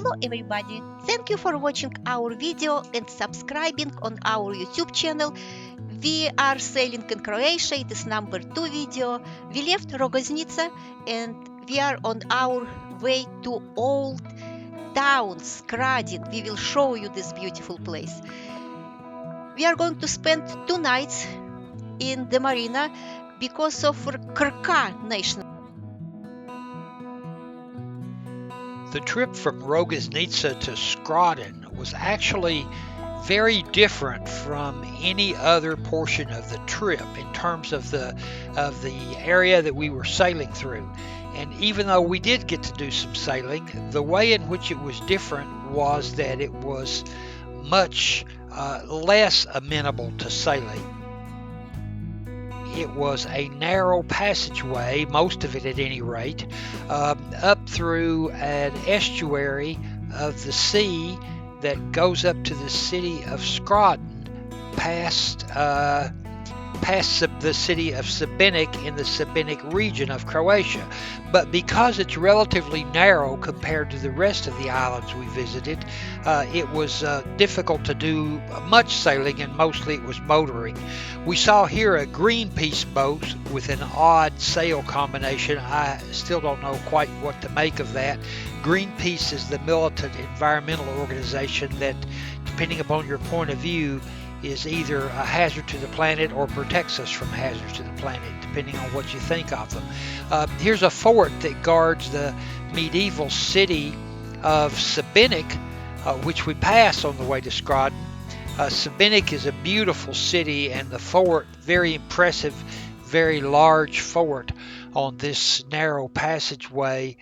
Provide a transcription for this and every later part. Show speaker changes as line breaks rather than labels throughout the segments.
Hello everybody! Thank you for watching our video and subscribing on our YouTube channel. We are sailing in Croatia, it is number 2 video. We left Rogoznica and we are on our way to old town Skradin. We will show you this beautiful place. We are going to spend 2 nights in the Marina because of Krka National.
The trip from Rogoznica to Skradin was actually very different from any other portion of the trip in terms of the area that we were sailing through. And even though we did get to do some sailing, the way in which it was different was that it was much less amenable to sailing. It was a narrow passageway, most of it at any rate, up through an estuary of the sea that goes up to the city of Skradin, past the city of Šibenik in the Šibenik region of Croatia. But because it's relatively narrow compared to the rest of the islands we visited, it was difficult to do much sailing, and mostly it was motoring. We saw here a Greenpeace boat with an odd sail combination. I still don't know quite what to make of that. Greenpeace is the militant environmental organization that, depending upon your point of view, is either a hazard to the planet or protects us from hazards to the planet, depending on what you think of them. Here's a fort that guards the medieval city of Šibenik, which we pass on the way to Skradin. Šibenik is a beautiful city, and the fort, very impressive, very large fort on this narrow passageway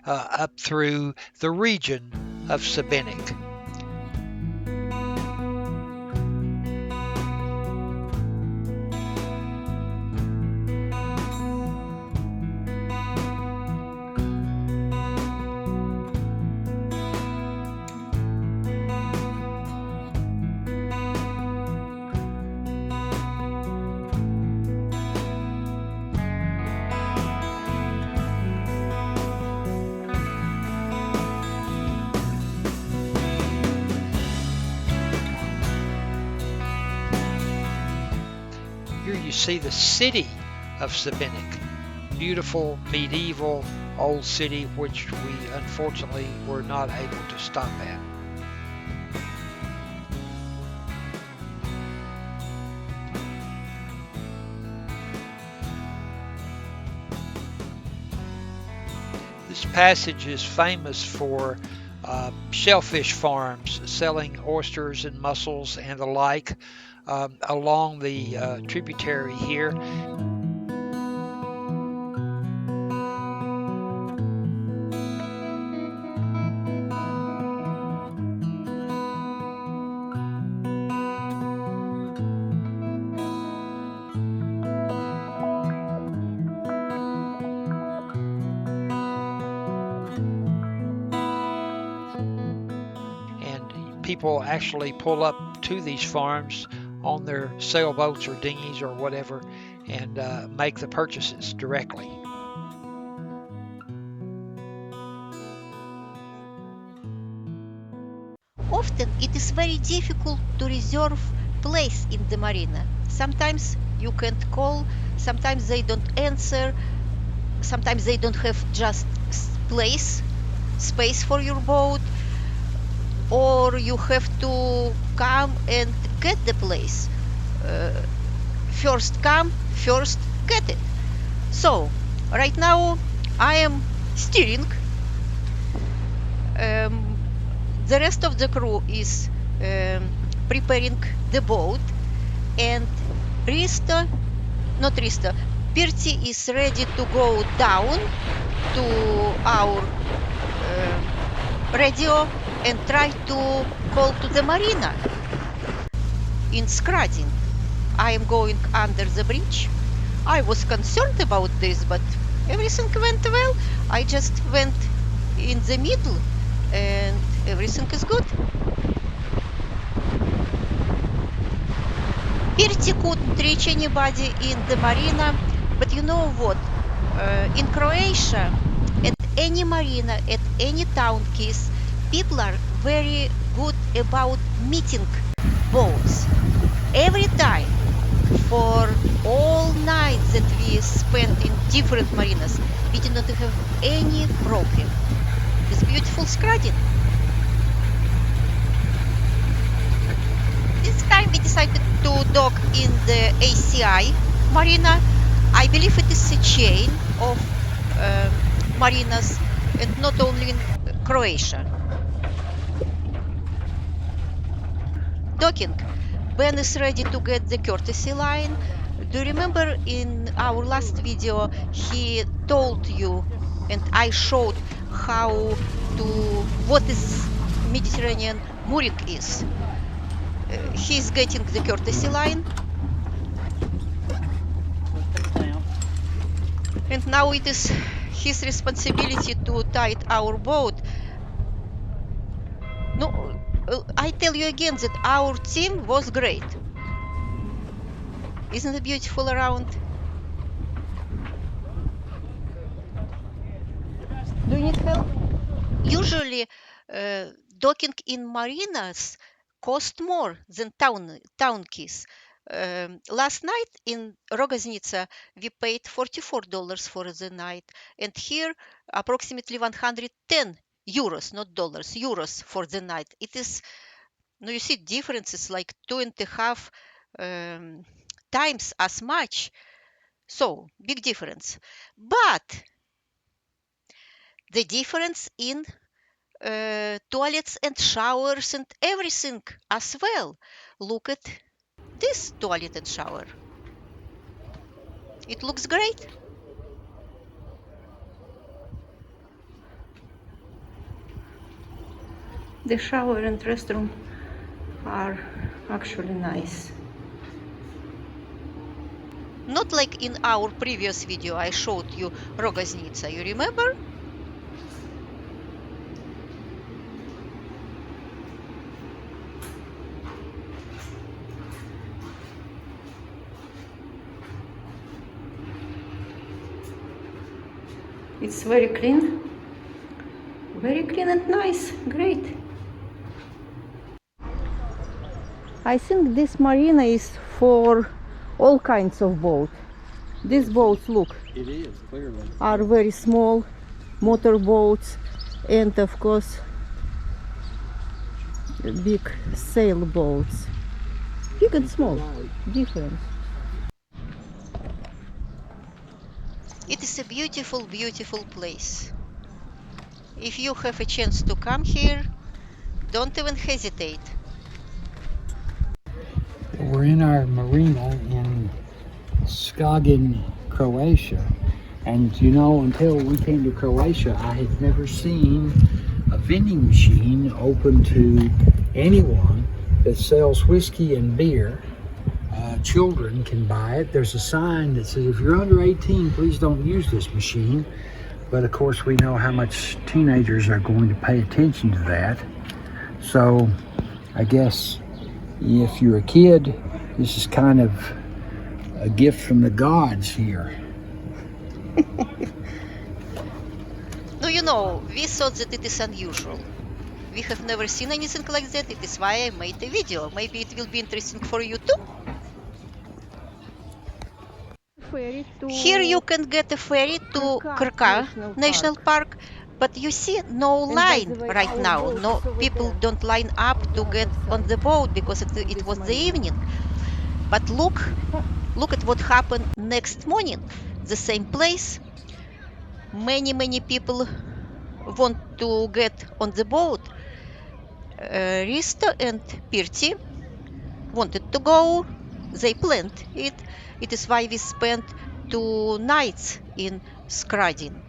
up through the region of Šibenik. Here you see the city of Šibenik, beautiful medieval old city, which we unfortunately were not able to stop at. This passage is famous for shellfish farms selling oysters and mussels and the like along the tributary here. People actually pull up to these farms on their sailboats or dinghies or whatever and make the purchases directly.
Often it is very difficult to reserve place in the marina. Sometimes you can't call, sometimes they don't answer, sometimes they don't have just space for your boat, or you have to come and get the place. First come, first get it. So right now I am steering. The rest of the crew is preparing the boat, and Perti is ready to go down to our radio and try to call to the Marina in Skradin. I am going under the bridge. I was concerned about this, but everything went well. I just went in the middle and everything is good. Perti couldn't reach anybody in the Marina, but you know what? In Croatia, at any marina, at any town keys, people are very good about meeting boats. Every time, for all nights that we spent in different marinas, we did not have any problem. This beautiful Skradin. This time we decided to dock in the ACI Marina. I believe it is a chain of marinas, and not only in Croatia. Docking. Ben is ready to get the courtesy line. Do you remember in our last video he told you and I showed what is Mediterranean mooring is. He's getting the courtesy line. And now it is his responsibility to tide our boat. No, I tell you again that our team was great. Isn't it beautiful around? Do you need help? Usually, docking in marinas cost more than town keys. Last night in Rogoznica, we paid $44 for the night, and here approximately 110 euros, not dollars, euros for the night. It is, no, you see differences like 2.5 times as much. So, big difference. But the difference in toilets and showers and everything as well. Look at this toilet and shower. It looks great. The shower and restroom are actually nice. Not like in our previous video I showed you Rogoznica, you remember? It's very clean and nice, great. I think this marina is for all kinds of boats. These boats, look,
It is, clearly.
are very small motor boats, and of course big sailboats. Big and small, different. It is a beautiful, beautiful place. If you have a chance to come here, don't even hesitate.
We're in our marina in Skradin, Croatia. And you know, until we came to Croatia, I had never seen a vending machine open to anyone that sells whiskey and beer. Children can buy it. There's a sign that says, if you're under 18, please don't use this machine. But of course, we know how much teenagers are going to pay attention to that. So I guess if you're a kid, this is kind of a gift from the gods here.
No, you know, we thought that it is unusual. We have never seen anything like that. It is why I made a video. Maybe it will be interesting for you too. Here you can get a ferry to Krka National Park, but you see no line right now. No, people don't line up to get on the boat because it was the evening. But look at what happened next morning. The same place. Many people want to get on the boat. Risto and Pirti wanted to go. They planned it. It is why we spent 2 nights in Skradin.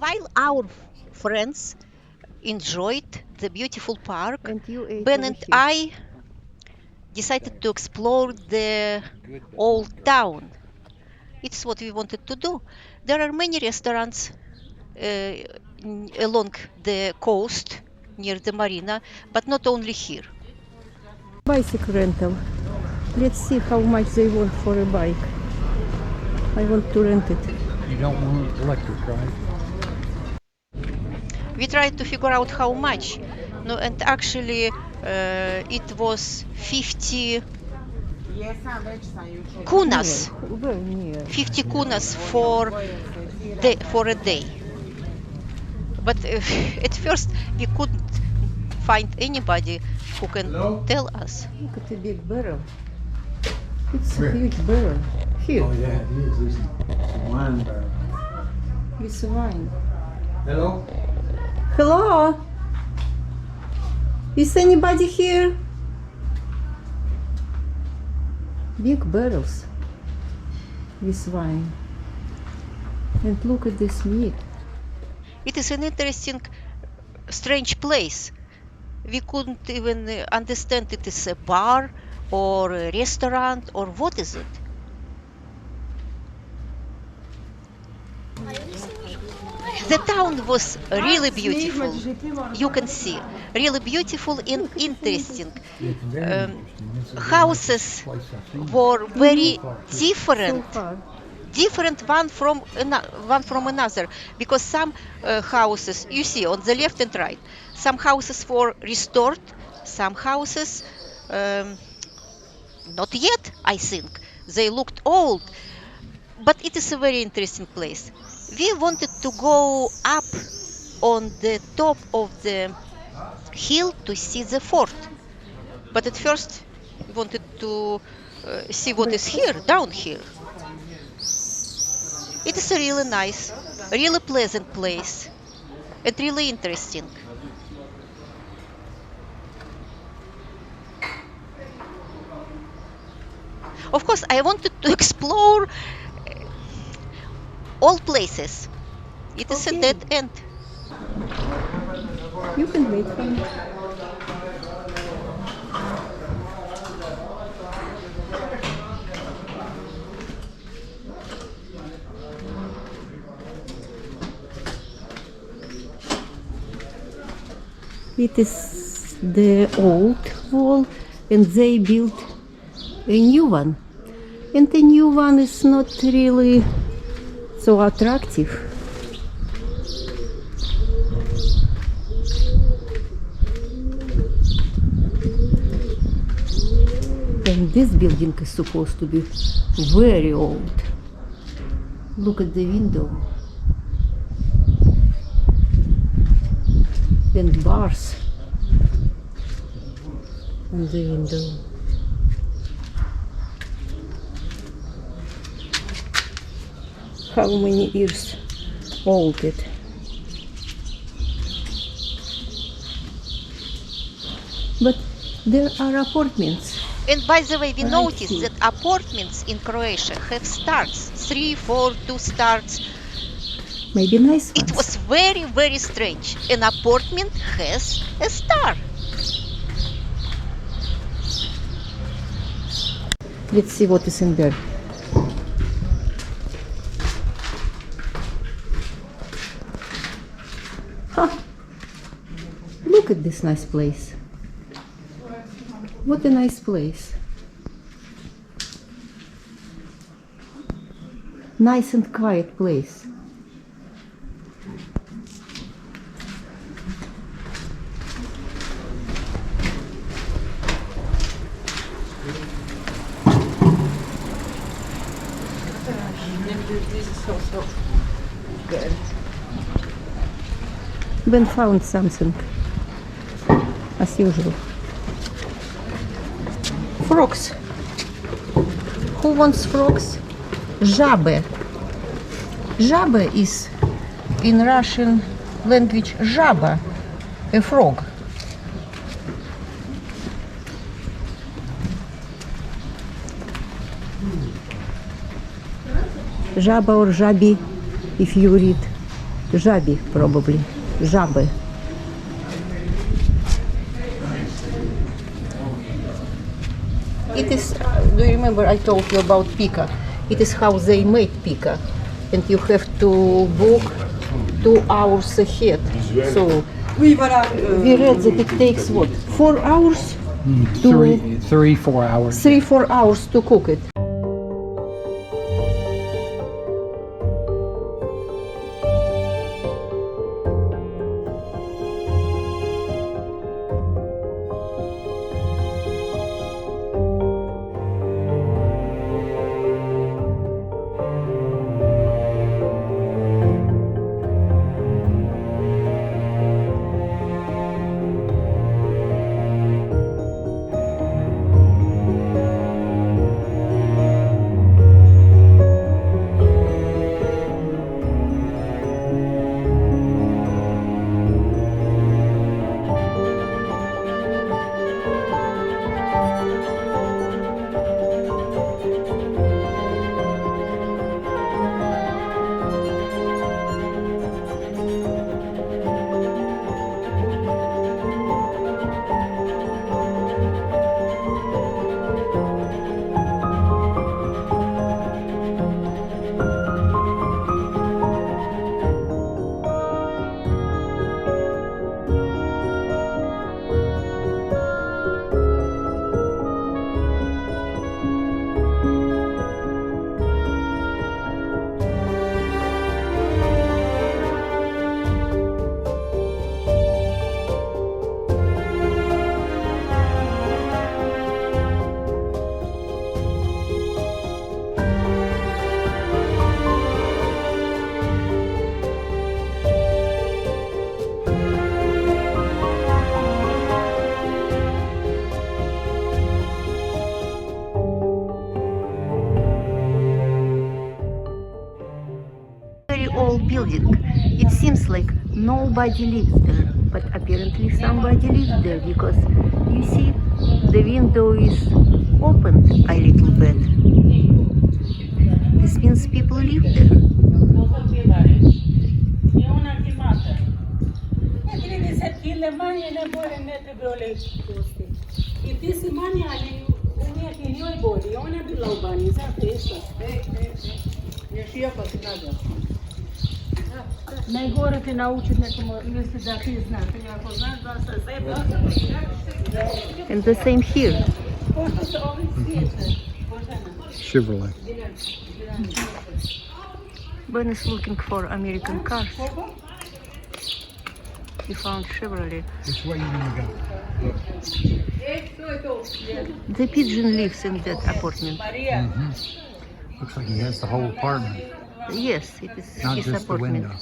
While our friends enjoyed the beautiful park,
And you ate
Ben
over
and
here.
I decided to explore the old town. It's what we wanted to do. There are many restaurants along the coast near the marina, but not only here.
Bicycle rental. Let's see how much they want for a bike. I want to rent it.
You don't want electric, right?
We tried to figure out how much. No, and actually it was 50 kunas.
Very near.
50 kunas for a day. But at first we couldn't find anybody who can tell us.
Look at the big barrel. It's
Where?
a huge barrel. Here,
Oh, yeah, it is. It's a wine barrel.
with wine.
Hello?
Hello? Is anybody here? Big barrels with wine. And look at this meat.
It is an interesting, strange place. We couldn't even understand it is a bar or a restaurant or what is it. The town was really beautiful. You can see, really beautiful and interesting.
It's very interesting. This is the
Houses
nicest place I've seen.
were very
So
different.
far.
Different one from another, because some houses you see on the left and right, some houses were restored, some houses not yet. I think they looked old, but it is a very interesting place. We wanted to go up on the top of the hill to see the fort, but at first we wanted to see what is here, down here. It is a really nice, really pleasant place and really interesting. Of course, I wanted to explore all places. It is a
Okay.
dead end.
You can wait for me. It is the old wall and they built a new one. And the new one is not really so attractive. And this building is supposed to be very old. Look at the window. And bars on the window. How many years old it? But there are apartments.
And by the way, we
Right
noticed
here.
that apartments in Croatia have stars, 3, 4, 2 stars.
Maybe nice ones.
It was very, very strange. An apartment has a star.
Let's see what is in there. Huh. Look at this nice place. What a nice place. Nice and quiet place. Ben found something, as usual. Frogs. Who wants frogs? Жабы. Жаба is in Russian language жаба, a frog. Жаба or жаби, if you read Żabi, probably. Żaby. It is, do you remember I told you about pika? It is how they made pika. And you have to book 2 hours ahead. So we read that it takes what? 4 hours?
4 hours.
3-4 hours to cook it. Old building. It seems like nobody lives there, but apparently somebody lives there because you see the window is opened a little bit. This means people live there.
Najgore te naučiti nekomu, misli da ti znaš, ti ako znaš da se sve
And the same here.
Chevrolet.
Ben is looking for American cars. He found Chevrolet.
Which way you gonna go?
The pigeon lives in that apartment.
Looks like he has the whole apartment,
Yes, it is
not
his
just the
apartment.
window.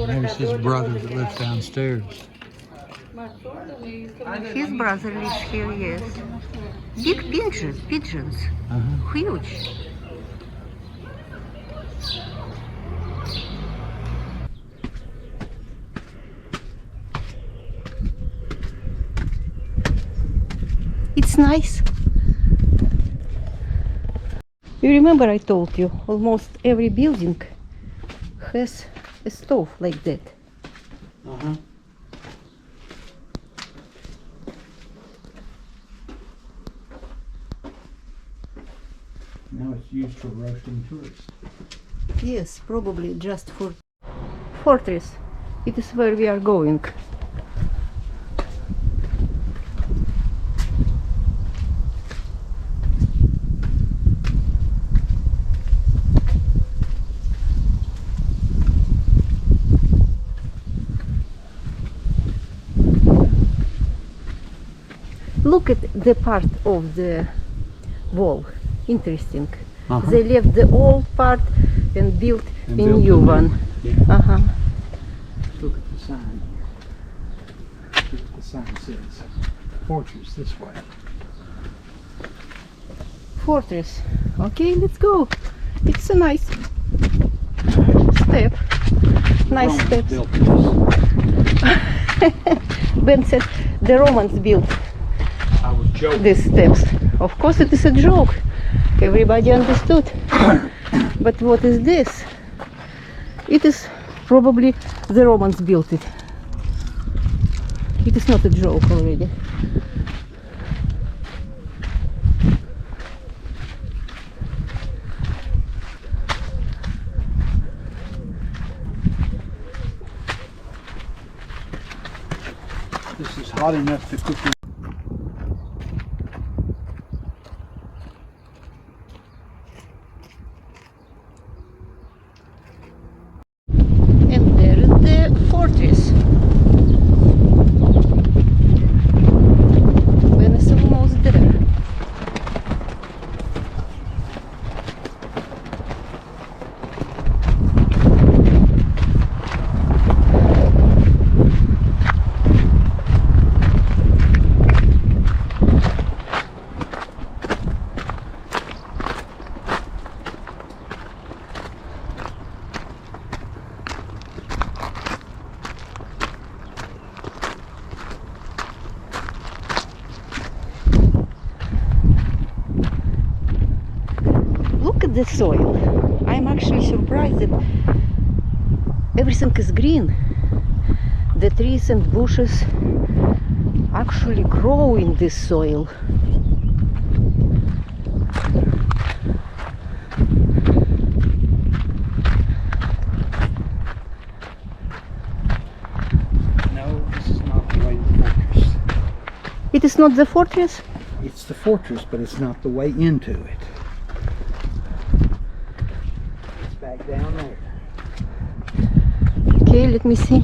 There's his brother that lives downstairs.
His brother lives here, yes. Big pigeons, huge. It's nice. You remember I told you, almost every building has a stove like that.
Now it's used for roasting tourists.
Yes, probably just for fortress. It is where we are going. Look at the part of the wall. Interesting. They left the old part and built a new one.
Yeah. Look at the sign. Look what the sign says. Fortress this way.
Fortress. Okay, let's go. It's a nice step. Nice
Romans
steps.
built this.
Ben said the Romans built
I was joking.
these steps. Of course it is a joke. Everybody understood. But what is this? It is probably the Romans built it. It is not a joke already.
This is hot enough to cook in.
And there is the fortress. Venice almost there. Look at the soil. I'm actually surprised that everything is green. The trees and bushes actually grow in this soil.
No, this is not the way to the fortress.
It is not the fortress?
It's the fortress, but it's not the way into it. It's back down there.
Okay, let me see.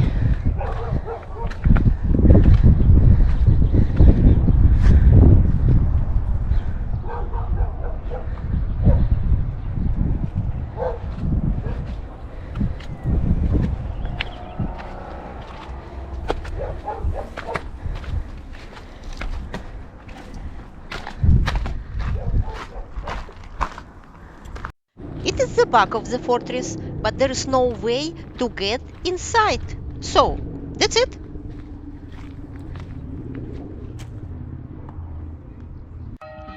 It is the back of the fortress, but there is no way to get inside. So, that's it.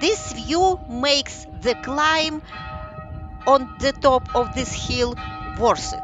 This view makes the climb on the top of this hill worth it.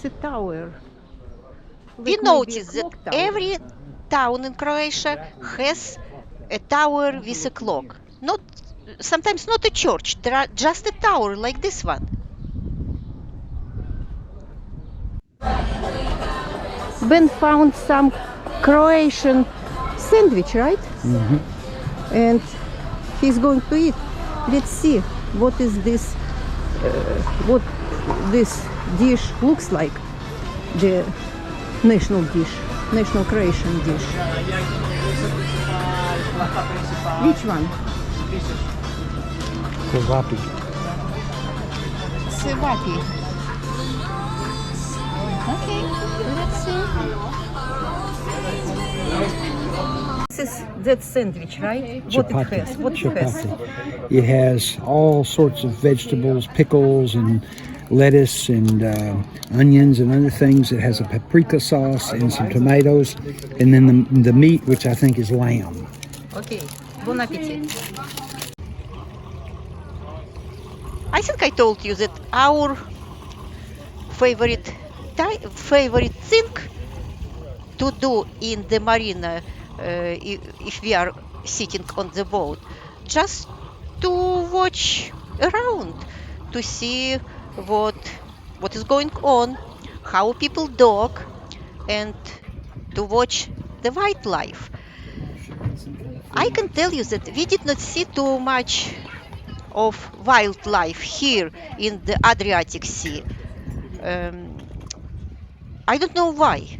It's a tower.
We
Like maybe a
notice that
clock tower.
every town in Croatia has a tower with a clock. Not sometimes not a church, there are just a tower like this one.
Ben found some Croatian sandwich, right? And he's going to eat. Let's see what is this, what this dish looks like. The national dish, national Croatian dish. Which one?
Kovapi.
Sevati. Okay, let's see. This is that sandwich, right? What it has? What it has?
Chapati. It has all sorts of vegetables, pickles, and lettuce, and onions, and other things. It has a paprika sauce and some tomatoes, and then the meat, which I think is lamb.
Okay, bon appetit.
I think I told you that our favorite favorite thing to do in the marina, if we are sitting on the boat, just to watch around, to see what is going on, how people dock, and to watch the wildlife. I can tell you that we did not see too much of wildlife here in the Adriatic Sea. I don't know why.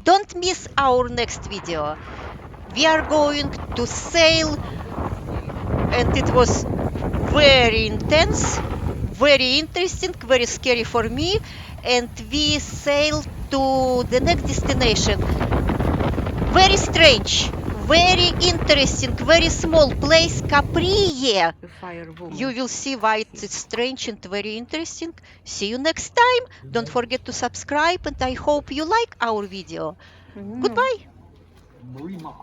don't miss our next video. We are going to sail, and it was very intense, very interesting, very scary for me. And we sailed to the next destination. Very strange, very interesting, very small place, Capri. You will see why it's strange and very interesting. See you next time. Don't forget to subscribe, and I hope you like our video. Goodbye.
Marina.